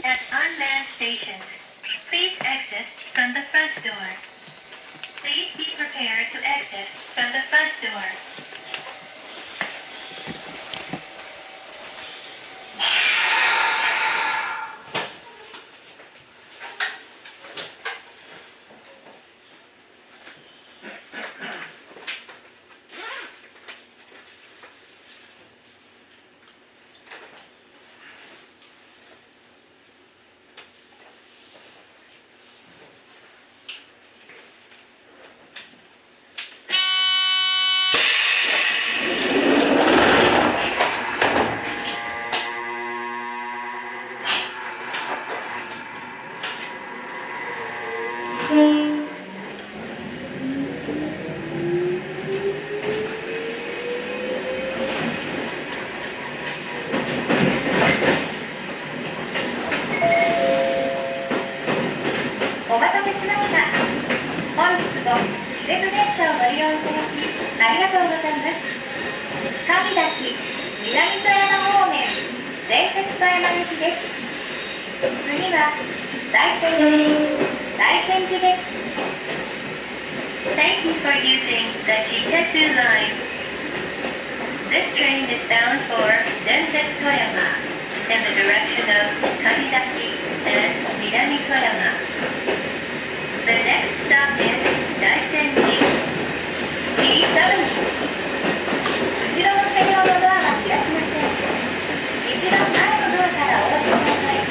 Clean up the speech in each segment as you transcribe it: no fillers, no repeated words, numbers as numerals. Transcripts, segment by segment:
At unmanned stations, please exit from the front door. Please be prepared to exit from the front door. お待たせしました。本日も私鉄列車をご利用いただきありがとうございます。上崎南富山方面伝説富山行きです。次は大仙寺です。Thank you for using the Shitetsu line. This train is bound for Densetsu Toyama in the direction of Kamizaki and Minami Toyama. The next stop is Daisenji. D7. 後ろの車両のドアが開きません。一番前のドアからお降りください。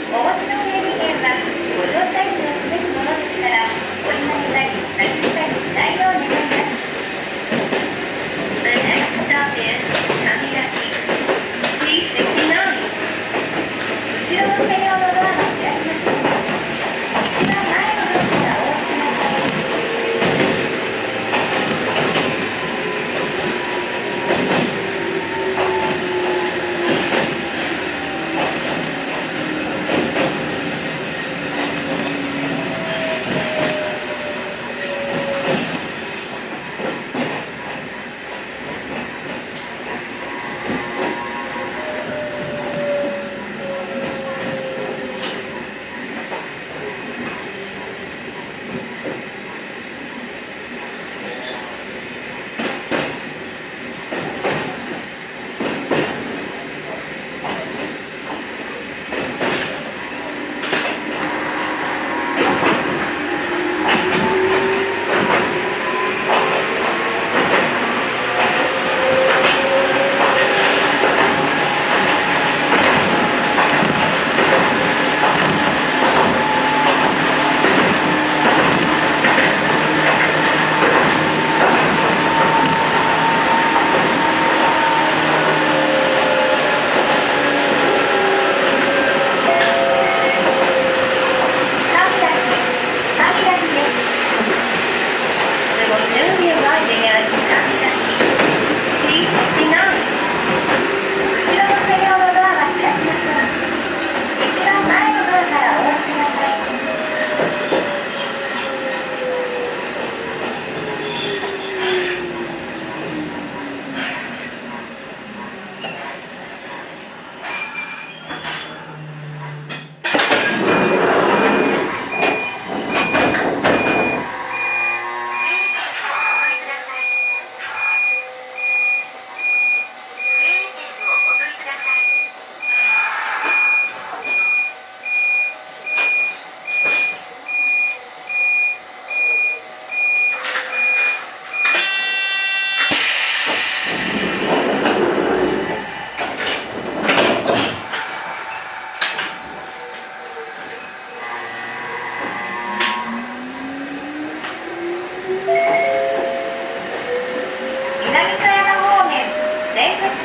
お持ちの整理券はご乗車時のすべてものですからお今になり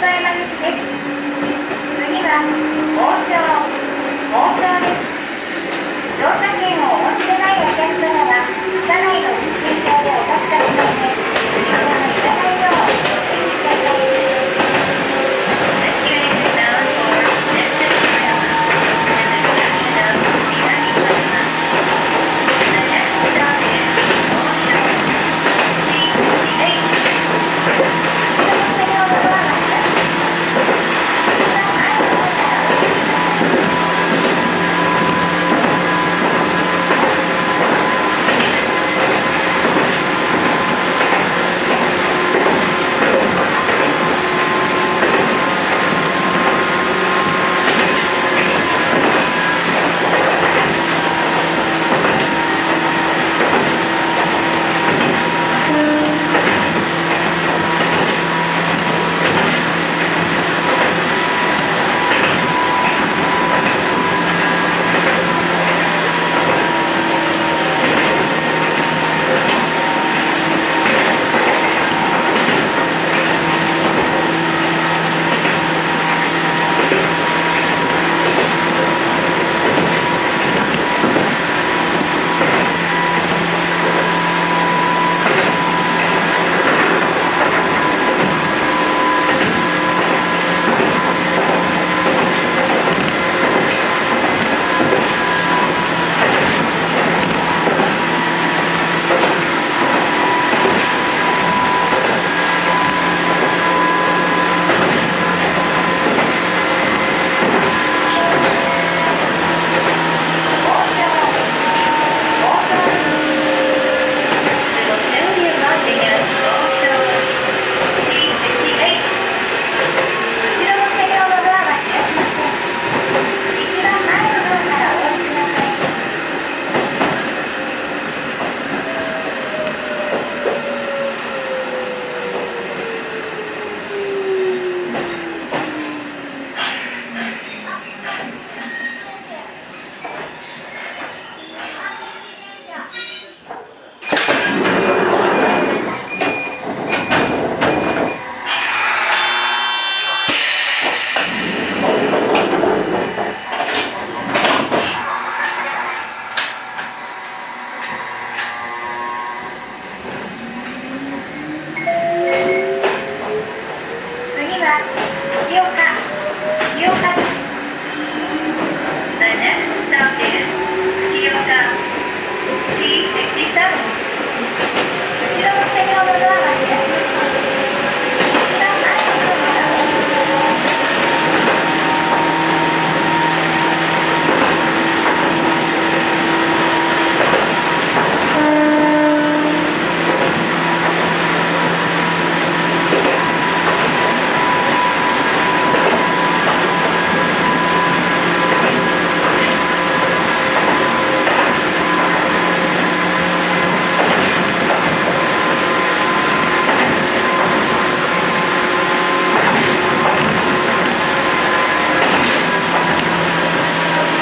富山口です。次は王将です。乗車券をお持ちでないお客様は車内の運賃表でお貸しくださいね。お邪魔いただないようご注意ください。This train is bound for Denset Toyama in the direction of Minami Toyama. The next stop is Osho. T58. 後ろの車両のドアが開きます。一番前の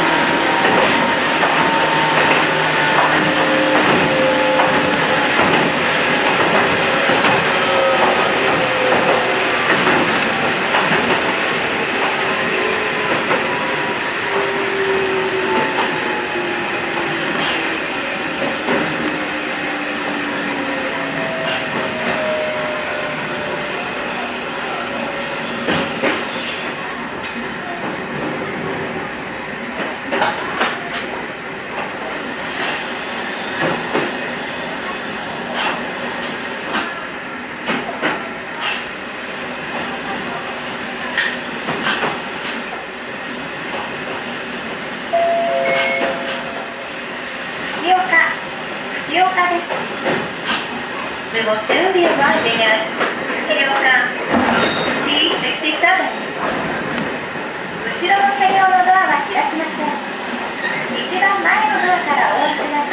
方からお降りください。We will soon be arriving at Fukuoka T67. 後ろの車両のドアは開きません。一番前のドアからお降りください。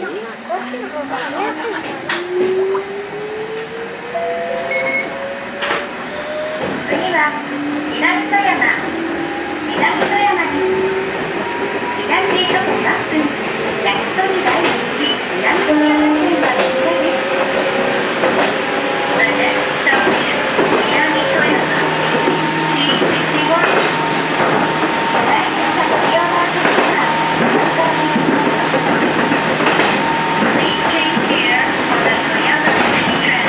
いのかな。こっちの方が見やすいかな。次は南富山。南富山です。南へ徒歩3分。焼き鳥大好き南富山線は列車です。The next stop is 南富山 T61. 来電車ご利用のお客様、お乗り換えです。Please change here for the Toyama City Tram.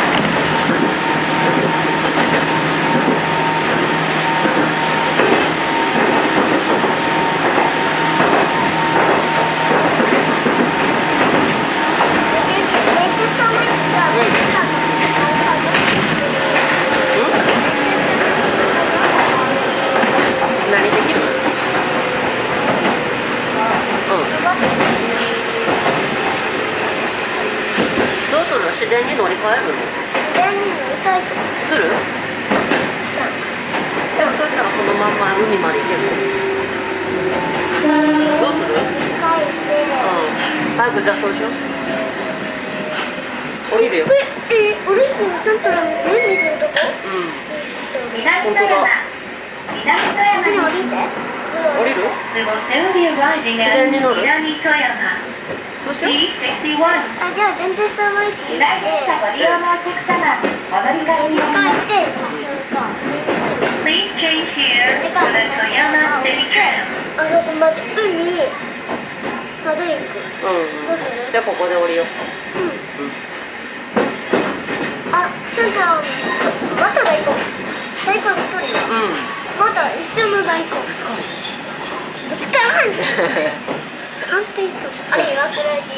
何できる？どうするの？自然に乗り換えるの？する？でもそしたらそのまんま海まで行ける？どうする？早くじゃあそうしよう。降りるよ。オレンジのサントラの上にするとこ？南富山。南富山に降りて。降りる？ We will soon be arriving at 自然に乗る？南富山そうしよう。 T61. あ、じゃあ全然寒いって来電車ご利用のお客様、お乗り換えになります。Please change here for the Toyama City Tram. あそこまで海まで行く。どうする？じゃあここで降りよう。あ、サンタまた大根。大根一人。また一緒の大根。ぶつからんし。反対と。あれ岩倉自由。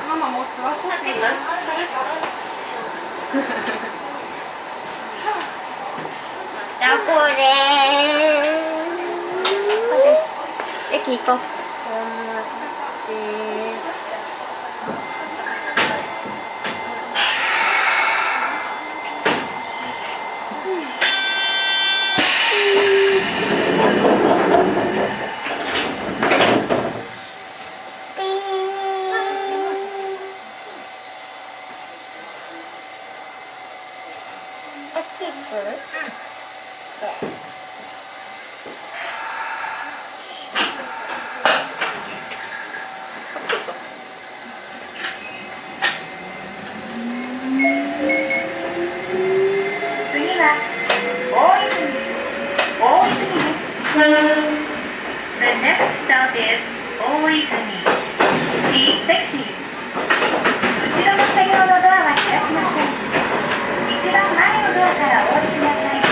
ママもう座っていい？これ。駅行こう。次は大泉。大泉です。The next stop is 大泉 T60. 後ろの車両のドアは開きません。一番前のドアからお降りください。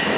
こ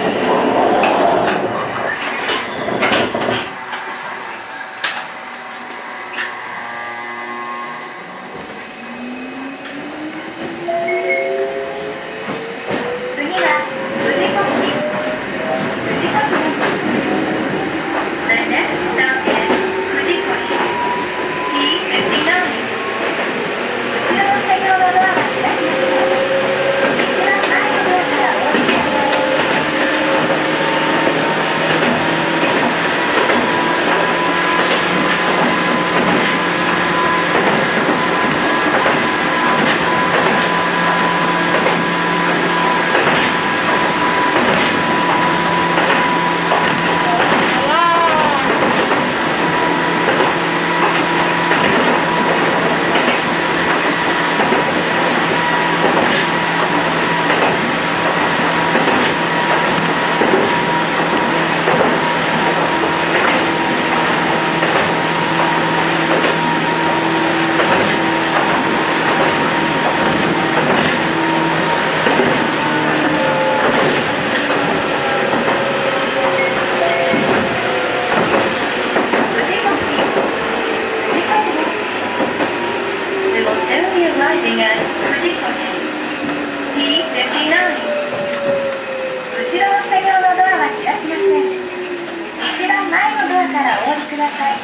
さい。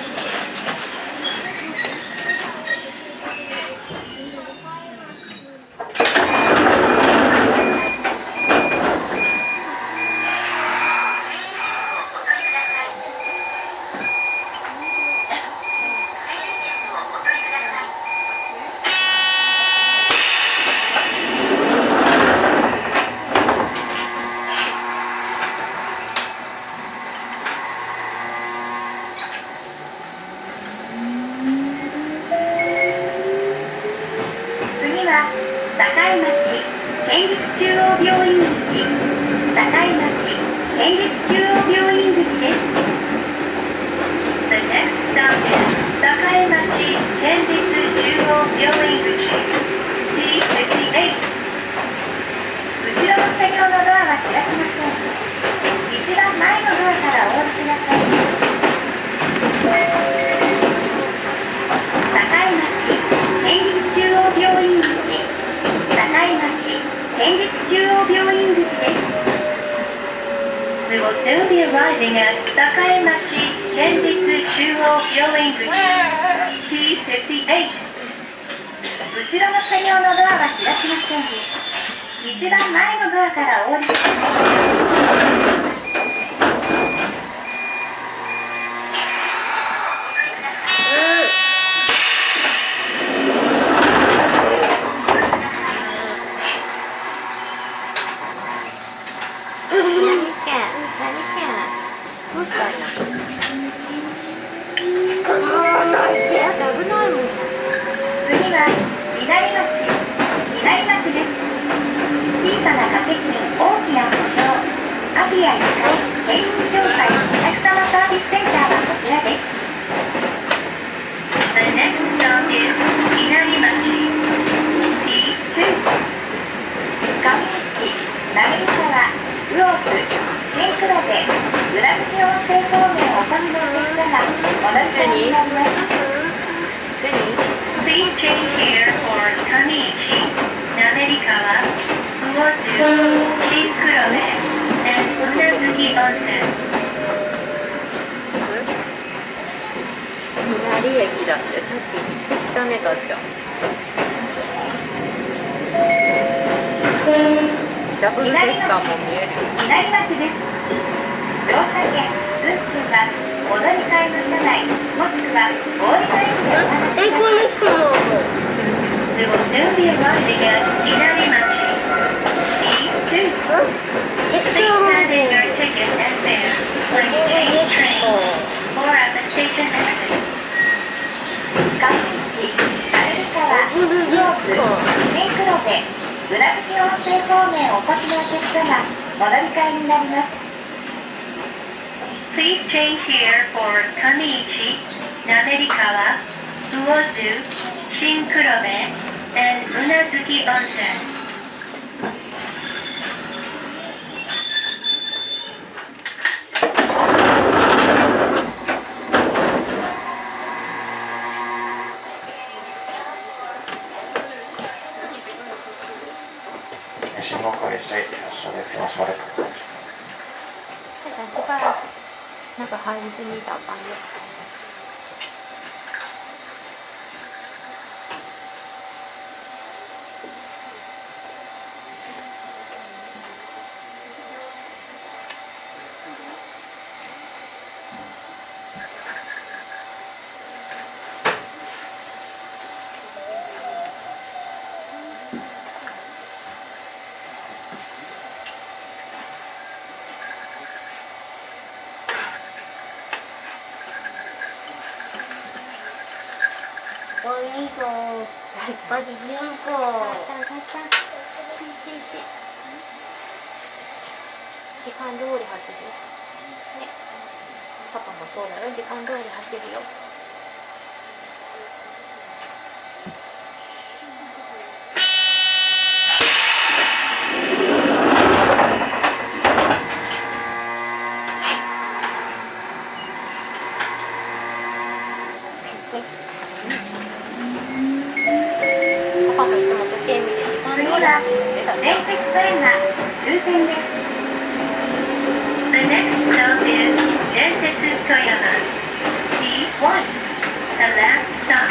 次は境町県立中央病院口、境町県立中央病院口です。The next stop is 境町県立中央病院口 C58。後ろの車両のドアは開きません。一番前のドアからお降りください。境町県立中央病院口、境町県立中央病院口です。We will soon be arriving at 境町県立中央病院口 T58。後ろの車両のドアは開きません。一番前のドアからお降りください。どうしたんや。構わないで。だって危ないもん。次は左町です。小さな掛け金、大きな保証、アピア2階、県民協会お客様サービスセンターはこちらです。The next stop is 左町 P2。上市、滑川、魚津、新黒部、裏口温泉方面お込みの列車がお乗り換えになります。Please change here for 上市、滑川、魚津、新黒部 and 宇奈月温泉。稲荷駅だってさっき言ってきたね、かっちゃん。ダブルデッカーも見える。左町です。乗車券、運賃はお乗り換えの車内、もしくはお降り換えにてお話しください。この人も We will soon be arriving at 左町 P2。Please hand in your ticket and fare when you change train or at the station exit. 上市、滑川、魚津、新黒部、裏口温泉方面お越しのお客様、お乗り換えになります。Please change here for 上市、滑川、魚津、新黒部 and 宇奈月温泉。信号開始発車です。よろしくお願いします。なんか入りすぎた感じ。いいぞ。マジ銀行。時間通り走るよ。ね。パパもそうだよ。時間通り走るよ。パパもいつも時計見て時間通り走ってた連結トレンが終点です。The next stop is 電鉄富山 T One, the last stop.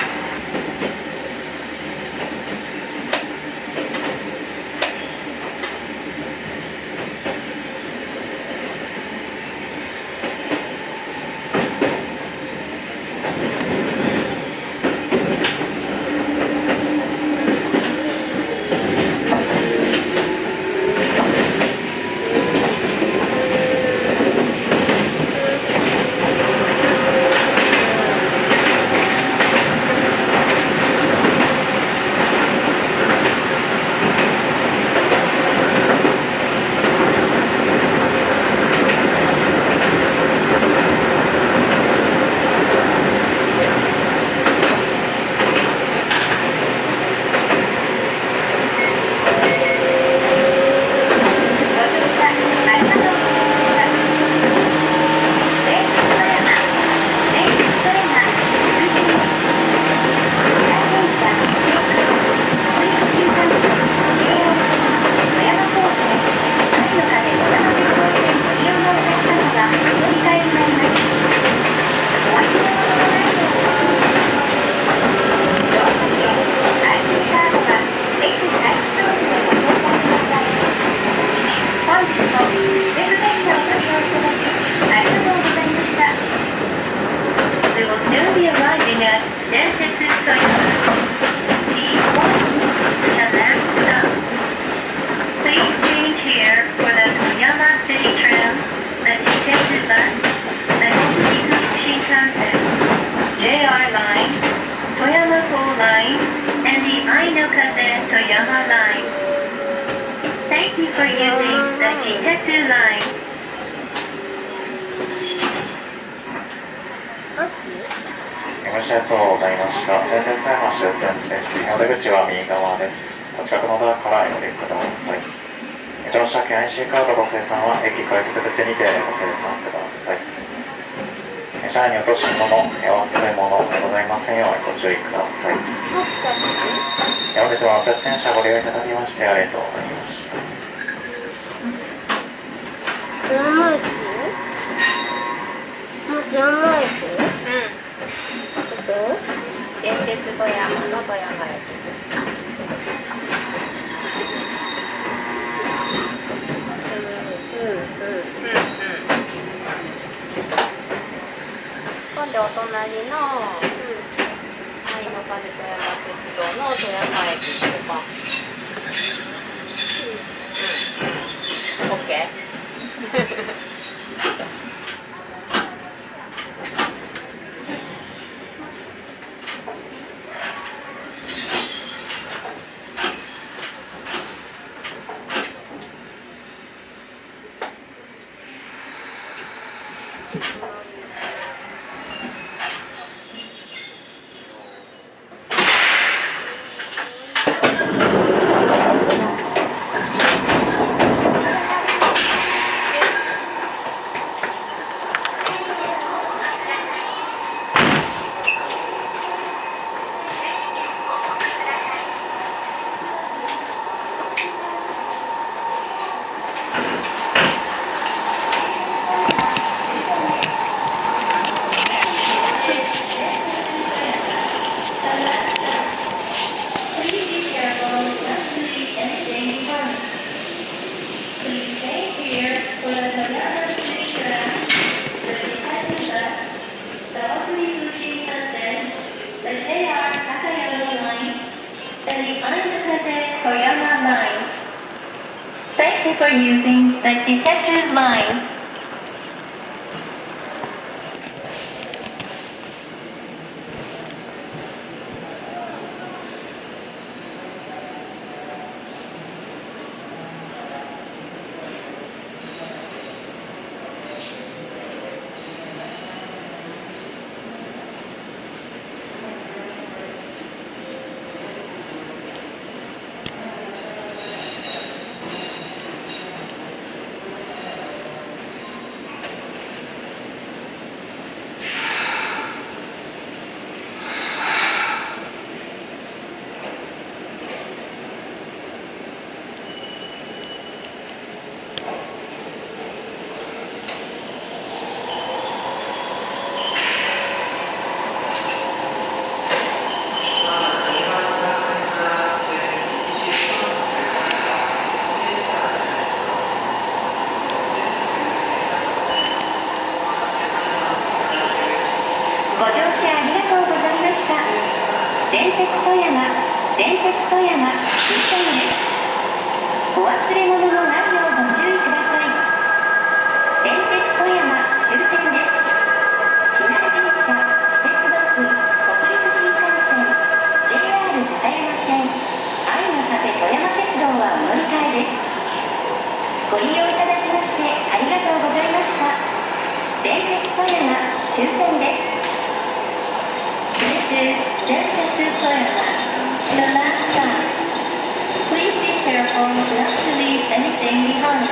ご視聴ありがとうございました。全線狭山終点です。お出口は右側です。お近くのドアからお降りください。乗車券 IC カードご生産は駅改札口にてご生産ください。車内に落とし物、お忘れ物ございませんようご注意ください。本日は接線車ご利用いただきましてありがとうございました。電鉄富山の富山駅。今度お隣の愛の風富山鉄道の富山駅とか。オッケー。Thank you for using the detective line. 富山、電鉄富山、終点です。お忘れ物のないようご注意ください。電鉄富山、終点です。市内電車、私鉄バス、北陸新幹線、JR 高山線、愛の風富山鉄道はお乗り換えです。ご利用いただきましてありがとうございました。電鉄富山、終点です。This is Densetsu Toyama, the last stop. Please be careful not to leave anything behind.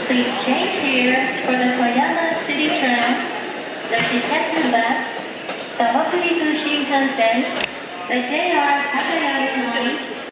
Please change here for the Toyama City Tram, the Shitetsu Bus, the Hokuriku Shinkansen, the JR Takayama Line,